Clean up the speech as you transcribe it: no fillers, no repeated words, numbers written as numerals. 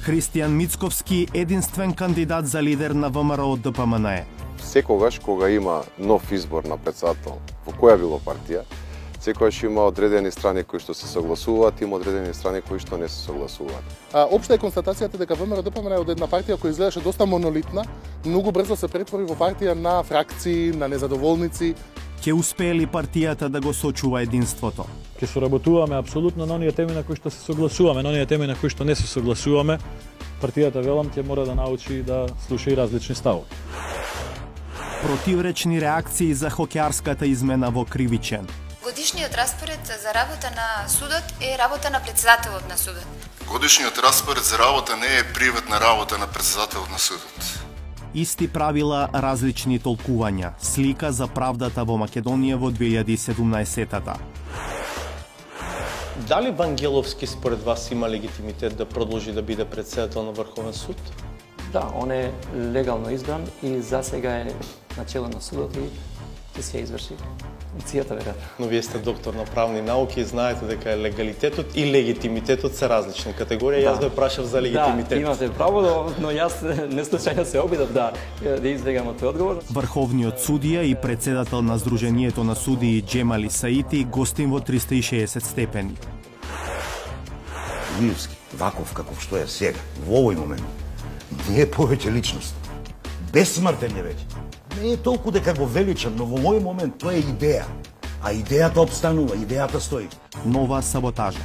Христијан Мицковски, единствен кандидат за лидер на ВМРО ДПМНЕ. Секогаш кога има нов избор на председател во која било партија, секогаш има одредени страни кои што се согласуваат, има одредени страни кои што не се согласуваат. Општа е констатацијата дека ВМРО ДПМНЕ е од една партија која изгледаше доста монолитна, многу брзо се претвори во партија на фракции, на незадоволници. Ќе успее ли партијата да го сочува единството? Ќе соработуваме апсолутно на оние теми на кои што се согласуваме, на оние теми на кои што не се согласуваме. Партијата, велам, ќе мора да научи да слуша и различни ставови. Противречни реакции за хокеарската измена во Кривичен. Годишниот распоред за работа на судот е работа на председателот на судот. Годишниот распоред за работа не е приватна работа на председателот на судот. Исти правила, различни толкувања. Слика за правдата во Македонија во 2017-та. Дали Вангеловски според вас има легитимитет да продолжи да биде председател на Врховен суд? Да, он е легално избран и за сега е начело на судот и ќе се изврши мисијата, веројатно. Но вие сте доктор на правни науки и знаете дека легалитетот и легитимитетот се различни категории. Јас ве прашав за легитимитет. Да, имате право, но јас неслучајно се обидов да избегам тој одговор. Врховниот судија и председател на Сдруженијето на судии Џемали Саити гостин во 360 степени. Мирски, ваков каков што е сега, во овој момент, не е повеќе личност. Бесмртен е веќе. Не е толку дека го величам, но во овој момент тоа е идеја. А идејата обстанува, идејата стои. Нова саботажа.